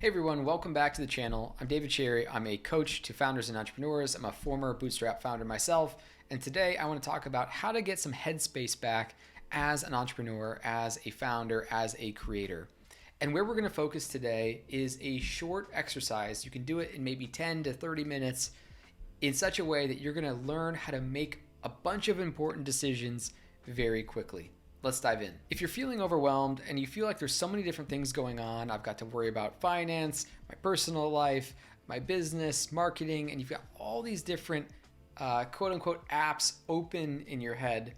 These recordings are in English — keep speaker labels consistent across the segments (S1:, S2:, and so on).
S1: Hey everyone, welcome back to the channel. I'm David Cherry. I'm a coach to founders and entrepreneurs. I'm a former bootstrap founder myself. And today I want to talk about how to get some headspace back as an entrepreneur, as a founder, as a creator. And where we're going to focus today is a short exercise. You can do it in maybe 10 to 30 minutes in such a way that you're going to learn how to make a bunch of important decisions very quickly. Let's dive in. If you're feeling overwhelmed and you feel like there's so many different things going on, I've got to worry about finance, my personal life, my business, marketing, and you've got all these different quote unquote apps open in your head,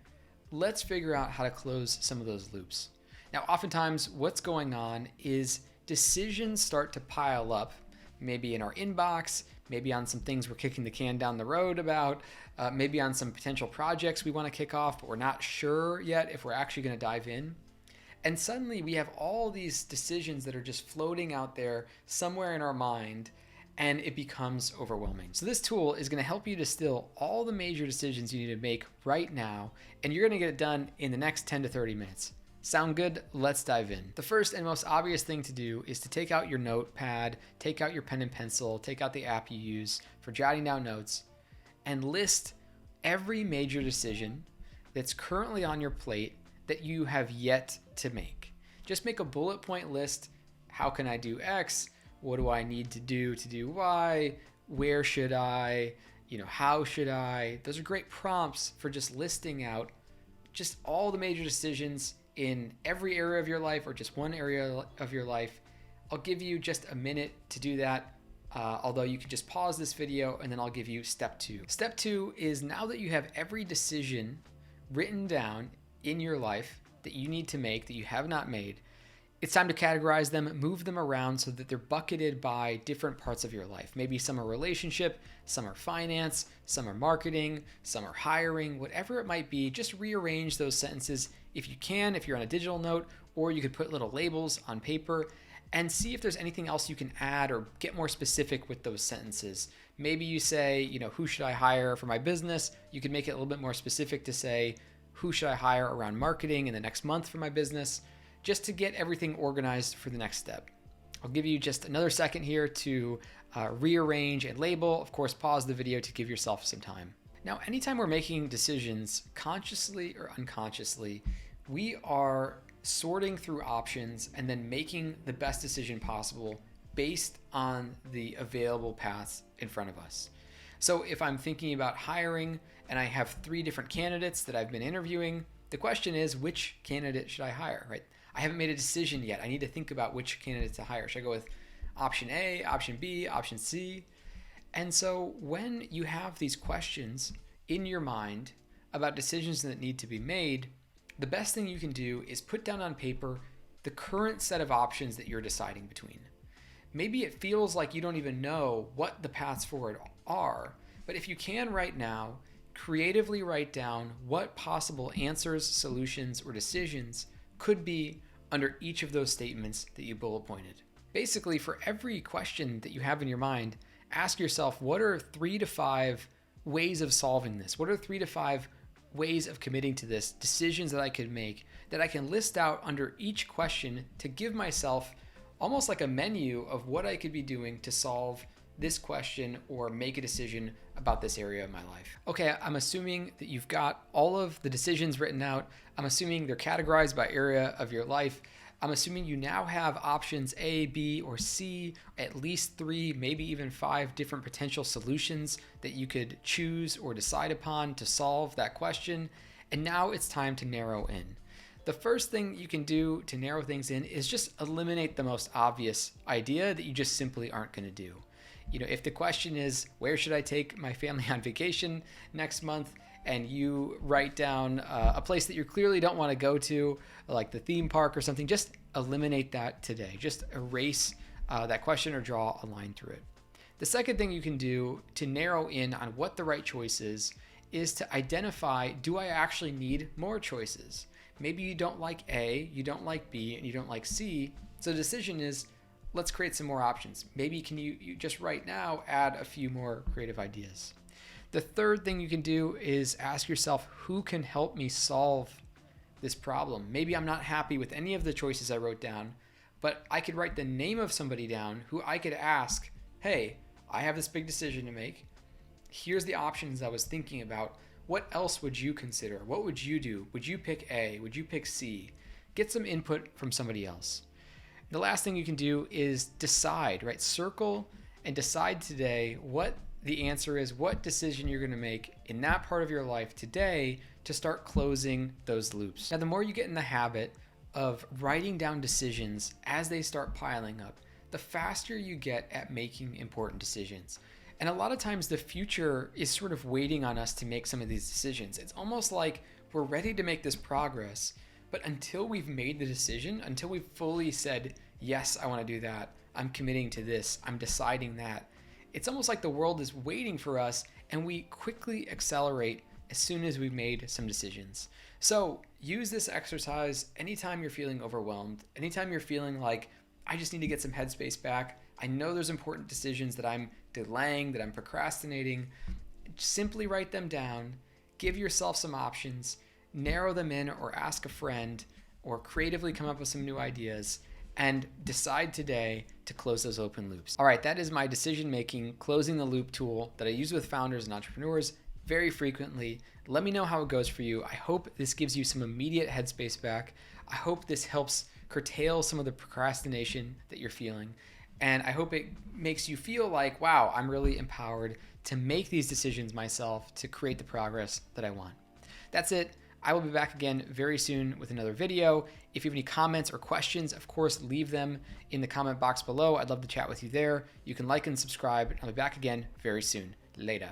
S1: let's figure out how to close some of those loops. Now, oftentimes what's going on is decisions start to pile up, maybe in our inbox, maybe on some things we're kicking the can down the road about, maybe on some potential projects we want to kick off, but we're not sure yet if we're actually going to dive in. And suddenly we have all these decisions that are just floating out there somewhere in our mind, and it becomes overwhelming. So this tool is going to help you distill all the major decisions you need to make right now, and you're going to get it done in the next 10 to 30 minutes. Sound good? Let's dive in. The first and most obvious thing to do is to take out your notepad, take out your pen and pencil, take out the app you use for jotting down notes, and list every major decision that's currently on your plate that you have yet to make. Just make a bullet point list. How can I do X? What do I need to do Y? Where should I? How should I? Those are great prompts for just listing out just all the major decisions in every area of your life or just one area of your life. I'll give you just a minute to do that, although you can just pause this video and then I'll give you step 2. Step 2 is, now that you have every decision written down in your life that you need to make that you have not made, it's time to categorize them, move them around so that they're bucketed by different parts of your life. Maybe some are relationship, some are finance, some are marketing, some are hiring, whatever it might be. Just rearrange those sentences if you can, if you're on a digital note, or you could put little labels on paper and see if there's anything else you can add or get more specific with those sentences. Maybe you say, who should I hire for my business? You could make it a little bit more specific to say, who should I hire around marketing in the next month for my business? Just to get everything organized for the next step. I'll give you just another second here to rearrange and label. Of course, pause the video to give yourself some time. Now, anytime we're making decisions, consciously or unconsciously, we are sorting through options and then making the best decision possible based on the available paths in front of us. So if I'm thinking about hiring and I have 3 different candidates that I've been interviewing, the question is, which candidate should I hire, right? I haven't made a decision yet. I need to think about which candidate to hire. Should I go with option A, option B, option C? And so when you have these questions in your mind about decisions that need to be made, the best thing you can do is put down on paper the current set of options that you're deciding between. Maybe it feels like you don't even know what the paths forward are, but if you can right now, creatively write down what possible answers, solutions, or decisions could be under each of those statements that you bullet pointed. Basically, for every question that you have in your mind, ask yourself, what are 3 to 5 ways of solving this? What are 3 to 5 ways of committing to this, decisions that I could make, that I can list out under each question to give myself almost like a menu of what I could be doing to solve this question or make a decision about this area of my life. Okay, I'm assuming that you've got all of the decisions written out. I'm assuming they're categorized by area of your life. I'm assuming you now have options A, B, or C, at least 3, maybe even 5 different potential solutions that you could choose or decide upon to solve that question. And now it's time to narrow in. The first thing you can do to narrow things in is just eliminate the most obvious idea that you just simply aren't going to do. If the question is, where should I take my family on vacation next month? And you write down a place that you clearly don't want to go to, like the theme park or something, just eliminate that today. Just erase that question or draw a line through it. The second thing you can do to narrow in on what the right choice is to identify, do I actually need more choices? Maybe you don't like A, you don't like B, and you don't like C. So the decision is, let's create some more options. Maybe can you just right now add a few more creative ideas. The third thing you can do is ask yourself, who can help me solve this problem? Maybe I'm not happy with any of the choices I wrote down, but I could write the name of somebody down who I could ask, hey, I have this big decision to make. Here's the options I was thinking about. What else would you consider? What would you do? Would you pick A? Would you pick C? Get some input from somebody else. The last thing you can do is decide, right? Circle and decide today what the answer is, what decision you're going to make in that part of your life today to start closing those loops. Now, the more you get in the habit of writing down decisions as they start piling up, the faster you get at making important decisions. And a lot of times the future is sort of waiting on us to make some of these decisions. It's almost like we're ready to make this progress, but until we've made the decision, until we've fully said, yes, I want to do that, I'm committing to this, I'm deciding that, it's almost like the world is waiting for us and we quickly accelerate as soon as we've made some decisions. So use this exercise anytime you're feeling overwhelmed, anytime you're feeling like, I just need to get some headspace back. I know there's important decisions that I'm delaying, that I'm procrastinating. Simply write them down, give yourself some options, narrow them in or ask a friend or creatively come up with some new ideas and decide today to close those open loops. All right, that is my decision-making closing the loop tool that I use with founders and entrepreneurs very frequently. Let me know how it goes for you. I hope this gives you some immediate headspace back. I hope this helps curtail some of the procrastination that you're feeling. And I hope it makes you feel like, wow, I'm really empowered to make these decisions myself to create the progress that I want. That's it. I will be back again very soon with another video. If you have any comments or questions, of course, leave them in the comment box below. I'd love to chat with you there. You can like and subscribe. I'll be back again very soon. Later.